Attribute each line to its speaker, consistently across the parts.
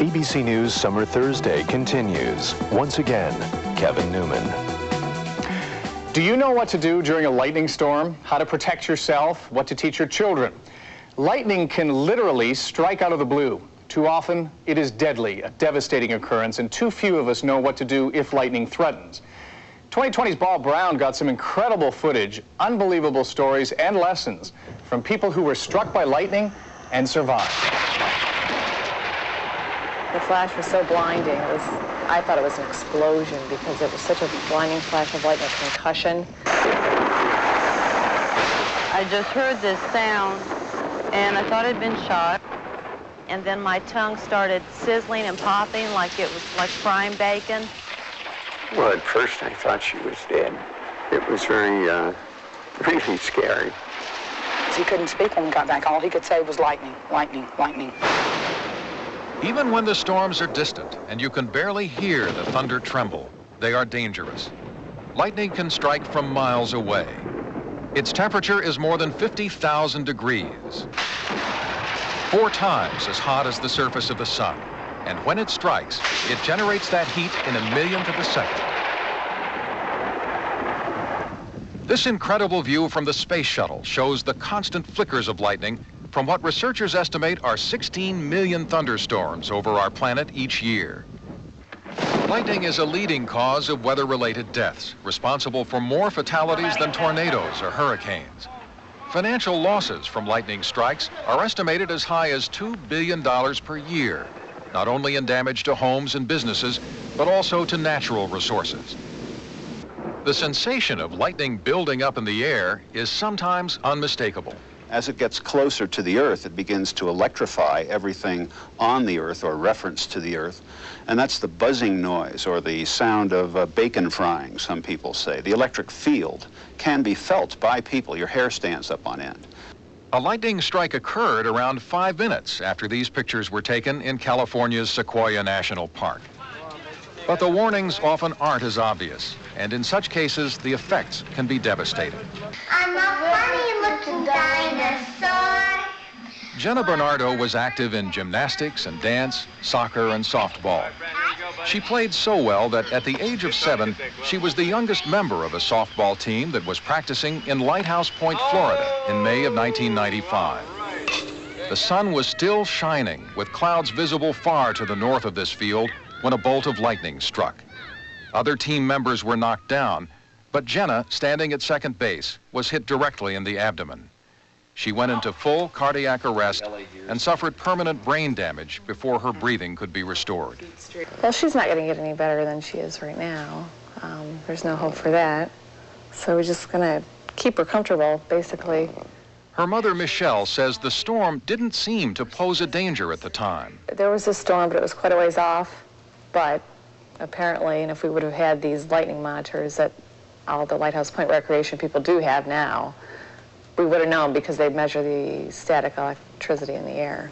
Speaker 1: ABC News Summer Thursday continues. Once again, Kevin Newman.
Speaker 2: Do you know what to do during a lightning storm? How to protect yourself? What to teach your children? Lightning can literally strike out of the blue. Too often, it is deadly, a devastating occurrence, and too few of us know what to do if lightning threatens. 2020's Bob Brown got some incredible footage, unbelievable stories, and lessons from people who were struck by lightning and survived.
Speaker 3: The flash was so blinding. I thought it was an explosion because it was such a blinding flash of lightning, concussion.
Speaker 4: I just heard this sound, and I thought I'd been shot. And then my tongue started sizzling and popping like it was like frying bacon.
Speaker 5: Well, at first I thought she was dead. It was very, really scary.
Speaker 6: He couldn't speak when we got back. All he could say was lightning, lightning, lightning.
Speaker 7: Even when the storms are distant and you can barely hear the thunder tremble, they are dangerous. Lightning can strike from miles away. Its temperature is more than 50,000 degrees, 4 times as hot as the surface of the sun. And when it strikes, it generates that heat in a millionth of a second. This incredible view from the space shuttle shows the constant flickers of lightning from what researchers estimate are 16 million thunderstorms over our planet each year. Lightning is a leading cause of weather-related deaths, responsible for more fatalities than tornadoes or hurricanes. Financial losses from lightning strikes are estimated as high as $2 billion per year, not only in damage to homes and businesses, but also to natural resources. The sensation of lightning building up in the air is sometimes unmistakable.
Speaker 8: As it gets closer to the Earth, it begins to electrify everything on the Earth or reference to the Earth. And that's the buzzing noise or the sound of bacon frying, some people say. The electric field can be felt by people. Your hair stands up on end.
Speaker 7: A lightning strike occurred around 5 minutes after these pictures were taken in California's Sequoia National Park. But the warnings often aren't as obvious, and in such cases, the effects can be devastating.
Speaker 9: I'm a funny-looking dinosaur.
Speaker 7: Jenna Bernardo was active in gymnastics and dance, soccer, and softball. She played so well that at the age of 7, she was the youngest member of a softball team that was practicing in Lighthouse Point, Florida in May of 1995. The sun was still shining, with clouds visible far to the north of this field when a bolt of lightning struck. Other team members were knocked down, but Jenna, standing at second base, was hit directly in the abdomen. She went into full cardiac arrest and suffered permanent brain damage before her breathing could be restored.
Speaker 3: Well, she's not going to get any better than she is right now. There's no hope for that. So we're just going to keep her comfortable, basically.
Speaker 7: Her mother, Michelle, says the storm didn't seem to pose a danger at the time.
Speaker 3: There was a storm, but it was quite a ways off. But apparently, and if we would have had these lightning monitors that all the Lighthouse Point recreation people do have now, we would have known because they measure the static electricity in the air.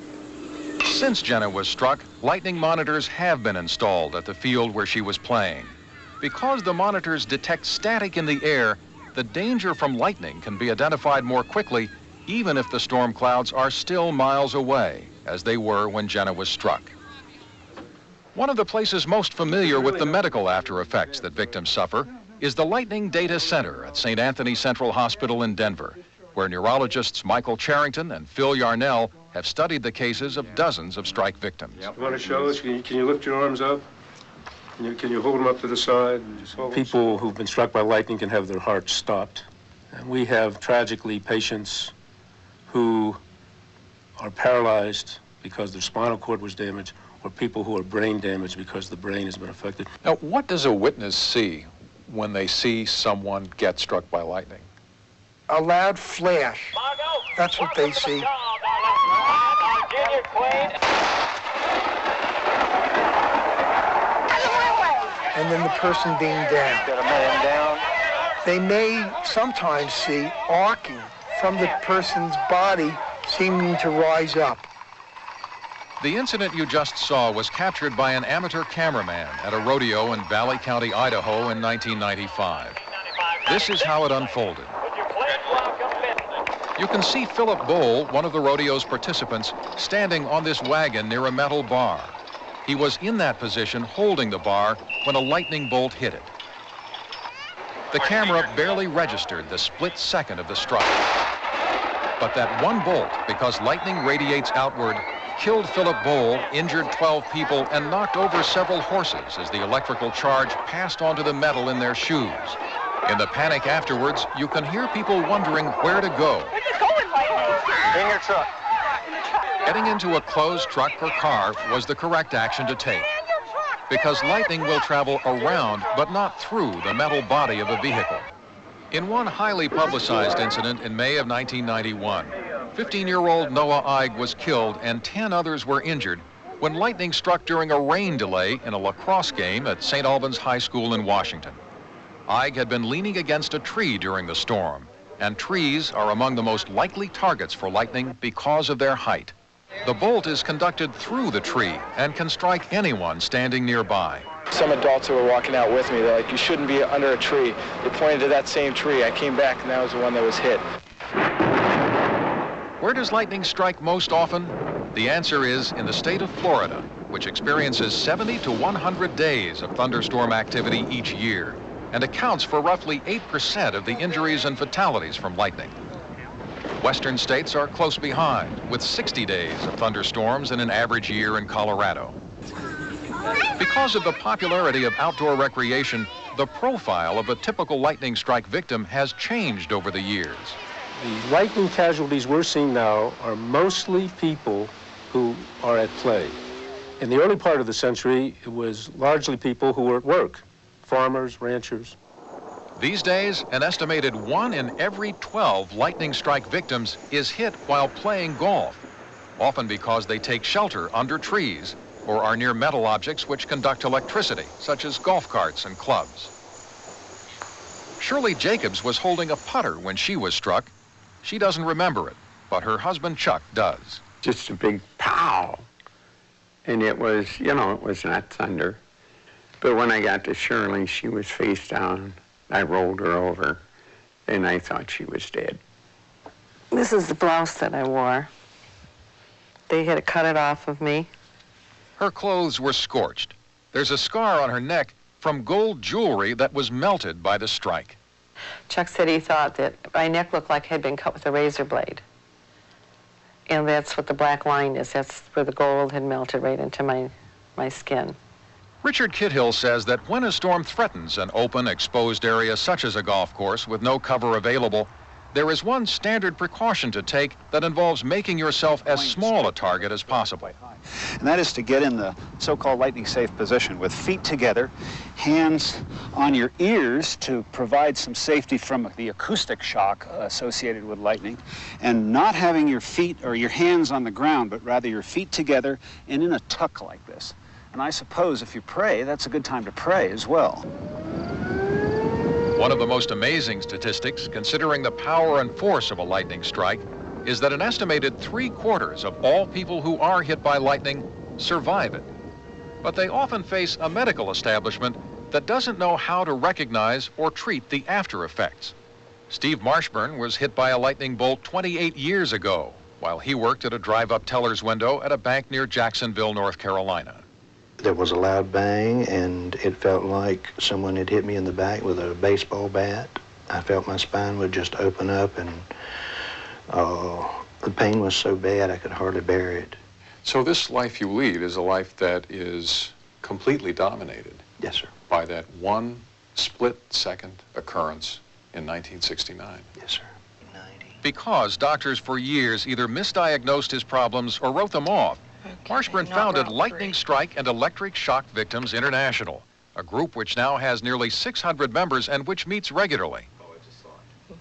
Speaker 7: Since Jenna was struck, lightning monitors have been installed at the field where she was playing. Because the monitors detect static in the air, the danger from lightning can be identified more quickly, even if the storm clouds are still miles away, as they were when Jenna was struck. One of the places most familiar with the medical after effects that victims suffer is the Lightning Data Center at St. Anthony Central Hospital in Denver, where neurologists Michael Charrington and Phil Yarnell have studied the cases of dozens of strike victims.
Speaker 10: You want to show us? Can you lift your arms up? Can you hold them up to the side?
Speaker 11: People who've been struck by lightning can have their hearts stopped. And we have, tragically, patients who are paralyzed because their spinal cord was damaged, or people who are brain damaged because the brain has been affected.
Speaker 12: Now, what does a witness see when they see someone get struck by lightning?
Speaker 13: A loud flash. That's what they see. And then the person being down.
Speaker 5: Got a man down.
Speaker 13: They may sometimes see arcing from the person's body seeming to rise up.
Speaker 7: The incident you just saw was captured by an amateur cameraman at a rodeo in Valley County, Idaho in 1995. This is how it unfolded. You can see Philip Bowl, one of the rodeo's participants, standing on this wagon near a metal bar. He was in that position holding the bar when a lightning bolt hit it. The camera barely registered the split second of the strike. But that one bolt, because lightning radiates outward, killed Philip Bohl, injured 12 people, and knocked over several horses as the electrical charge passed onto the metal in their shoes. In the panic afterwards, you can hear people wondering where to go.
Speaker 9: Where'd you go with lightning?
Speaker 2: In your truck.
Speaker 7: Getting into a closed truck or car was the correct action to take, because lightning will travel around but not through the metal body of a vehicle. In one highly publicized incident in May of 1991, 15-year-old Noah Eig was killed and 10 others were injured when lightning struck during a rain delay in a lacrosse game at St. Albans High School in Washington. Eig had been leaning against a tree during the storm, and trees are among the most likely targets for lightning because of their height. The bolt is conducted through the tree and can strike anyone standing nearby.
Speaker 14: Some adults who were walking out with me, they're like, you shouldn't be under a tree. They pointed to that same tree. I came back and that was the one that was hit.
Speaker 7: Where does lightning strike most often? The answer is in the state of Florida, which experiences 70 to 100 days of thunderstorm activity each year and accounts for roughly 8% of the injuries and fatalities from lightning. Western states are close behind, with 60 days of thunderstorms in an average year in Colorado. Because of the popularity of outdoor recreation, the profile of a typical lightning strike victim has changed over the years.
Speaker 11: The lightning casualties we're seeing now are mostly people who are at play. In the early part of the century, it was largely people who were at work, farmers, ranchers.
Speaker 7: These days, an estimated 1 in every 12 lightning strike victims is hit while playing golf, often because they take shelter under trees or are near metal objects which conduct electricity, such as golf carts and clubs. Shirley Jacobs was holding a putter when she was struck. She doesn't remember it, but her husband Chuck does.
Speaker 5: Just a big pow. And it was, you know, it was not thunder. But when I got to Shirley, she was face down. I rolled her over, and I thought she was dead.
Speaker 4: This is the blouse that I wore. They had to cut it off of me.
Speaker 7: Her clothes were scorched. There's a scar on her neck from gold jewelry that was melted by the strike.
Speaker 4: Chuck said he thought that my neck looked like it had been cut with a razor blade. And that's what the black line is. That's where the gold had melted right into my skin.
Speaker 7: Richard Kidhill says that when a storm threatens an open, exposed area such as a golf course with no cover available, there is one standard precaution to take that involves making yourself as small a target as possible.
Speaker 8: And that is to get in the so-called lightning-safe position with feet together, hands on your ears to provide some safety from the acoustic shock associated with lightning, and not having your feet or your hands on the ground, but rather your feet together and in a tuck like this. And I suppose if you pray, that's a good time to pray as well.
Speaker 7: One of the most amazing statistics, considering the power and force of a lightning strike, is that an estimated 3/4 of all people who are hit by lightning survive it. But they often face a medical establishment that doesn't know how to recognize or treat the after effects. Steve Marshburn was hit by a lightning bolt 28 years ago while he worked at a drive-up teller's window at a bank near Jacksonville, North Carolina.
Speaker 15: There was a loud bang, and it felt like someone had hit me in the back with a baseball bat. I felt my spine would just open up, and the pain was so bad I could hardly bear it.
Speaker 12: So this life you lead is a life that is completely dominated.
Speaker 15: Yes, sir.
Speaker 12: By that one split-second occurrence in 1969.
Speaker 15: Yes, sir.
Speaker 7: Because doctors for years either misdiagnosed his problems or wrote them off, Marshburn founded Lightning Strike and Electric Shock Victims International, a group which now has nearly 600 members and which meets regularly.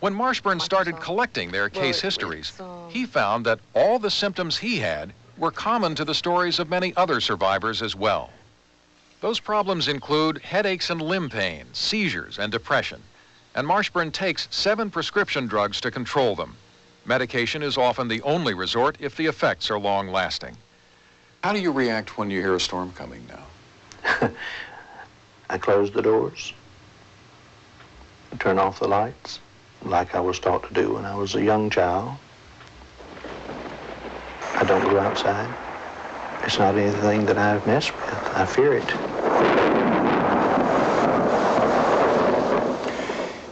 Speaker 7: When Marshburn started collecting their case histories, he found that all the symptoms he had were common to the stories of many other survivors as well. Those problems include headaches and limb pain, seizures, and depression. And Marshburn takes 7 prescription drugs to control them. Medication is often the only resort if the effects are long-lasting.
Speaker 12: How do you react when you hear a storm coming now?
Speaker 15: I close the doors, turn off the lights, like I was taught to do when I was a young child. I don't go outside, it's not anything that I've messed with. I fear it.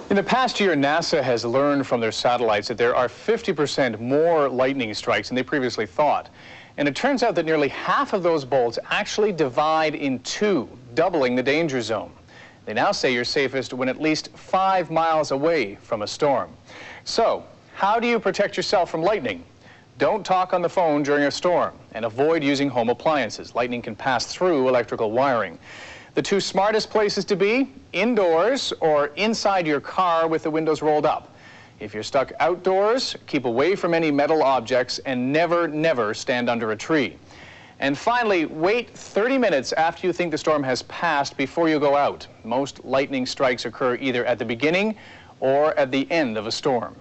Speaker 2: In the past year, NASA has learned from their satellites that there are 50% more lightning strikes than they previously thought. And it turns out that nearly half of those bolts actually divide in two, doubling the danger zone. They now say you're safest when at least 5 miles away from a storm. So, how do you protect yourself from lightning? Don't talk on the phone during a storm and avoid using home appliances. Lightning can pass through electrical wiring. The two smartest places to be, indoors or inside your car with the windows rolled up. If you're stuck outdoors, keep away from any metal objects and never stand under a tree. And finally, wait 30 minutes after you think the storm has passed before you go out. Most lightning strikes occur either at the beginning or at the end of a storm.